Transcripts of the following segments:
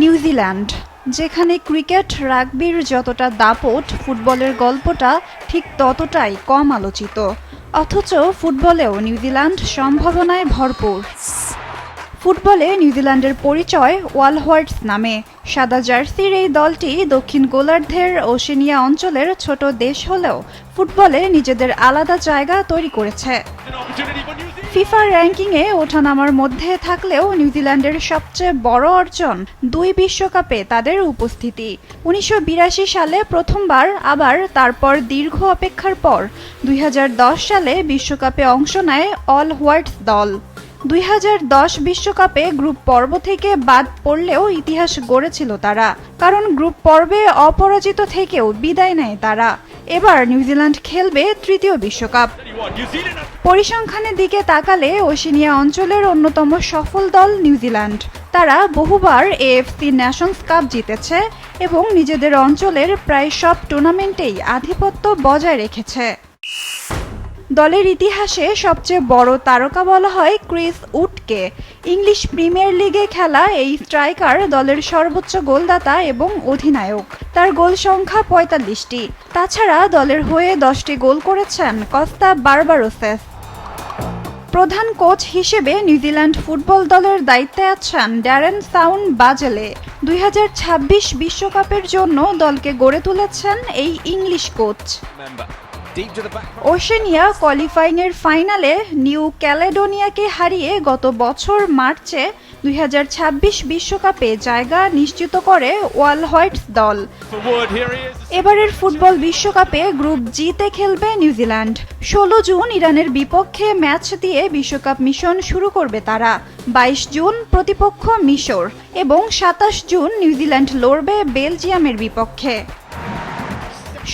New Zealand, যেখানে cricket রাগবির যতটা দাপট, ফুটবলের গল্পটা ঠিক ততটাই কম আলোচিত। অথচ ফুটবলেও নিউজিল্যান্ড সম্ভাবনায় ভরপুর। ফুটবলে নিউজিল্যান্ডের পরিচয় ওয়াল হোয়াইটস নামে। সাদা জার্সির এই দলটি দক্ষিণ গোলার্ধের ওশেনিয়া অঞ্চলের ছোট দেশ হলেও ফুটবলে নিজেদের আলাদা জায়গা তৈরি করেছে। ফিফা র্যাঙ্কিংয়ে ওঠানামার মধ্যে থাকলেও নিউজিল্যান্ডের সবচেয়ে বড় অর্জন 2 বিশ্বকাপে তাদের উপস্থিতি। 1982 সালে প্রথমবার, আবার তারপর দীর্ঘ অপেক্ষার পর 2010 সালে বিশ্বকাপে অংশ নেয় অল হোয়াইটস দল। 2010 বিশ্বকাপে গ্রুপ পর্ব থেকে বাদ পড়লেও ইতিহাস গড়েছিল তারা, কারণ গ্রুপ পর্বে অপরাজিত থেকেও বিদায় নেয় তারা। এবার নিউজিল্যান্ড খেলবে তৃতীয় বিশ্বকাপ। পরিসংখ্যানের দিকে তাকালে ওশেনিয়া অঞ্চলের অন্যতম সফল দল নিউজিল্যান্ড। তারা বহুবার এএফসি নেশনস কাপ জিতেছে এবং নিজেদের অঞ্চলের প্রায় সব টুর্নামেন্টেই আধিপত্য বজায় রেখেছে। দলের ইতিহাসে সবচেয়ে বড় তারকা বলা হয় ক্রিস উডকে। ইংলিশ প্রিমিয়ার লিগে খেলা এই স্ট্রাইকার দলের সর্বোচ্চ গোলদাতা এবং অধিনায়ক। তার গোল সংখ্যা 45টি। তাছাড়া দলের হয়ে 10টি গোল করেছেন কস্তা বারবারোসেস। প্রধান কোচ হিসেবে নিউজিল্যান্ড ফুটবল দলের দায়িত্বে আছেন ড্যারেন সাউন্ড বাজেলে। 2026 বিশ্বকাপের জন্য দলকে গড়ে তুলেছেন এই ইংলিশ কোচ। ওশেনিয়া কোয়ালিফাইংয়ের ফাইনালে নিউ ক্যালেডোনিয়াকে হারিয়ে গত বছর মার্চে 2026 বিশ্বকাপে জায়গা নিশ্চিত করে ওয়াল হোয়াইটস দল। এবারের ফুটবল বিশ্বকাপে গ্রুপ জিতে খেলবে নিউজিল্যান্ড। 16 জুন ইরানের বিপক্ষে ম্যাচ দিয়ে বিশ্বকাপ মিশন শুরু করবে তারা। 22 জুন প্রতিপক্ষ মিশর এবং 27 জুন নিউজিল্যান্ড লড়বে বেলজিয়ামের বিপক্ষে।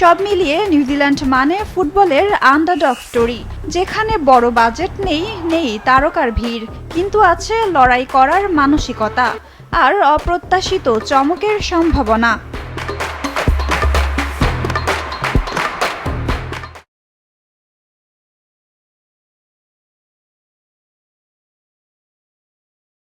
সব মিলিয়ে নিউজিল্যান্ড মানে ফুটবলের আন্ডারডগ স্টোরি, যেখানে বড় বাজেট নেই তারকার ভিড়, কিন্তু আছে লড়াই করার মানসিকতা আর অপ্রত্যাশিত চমকের সম্ভাবনা।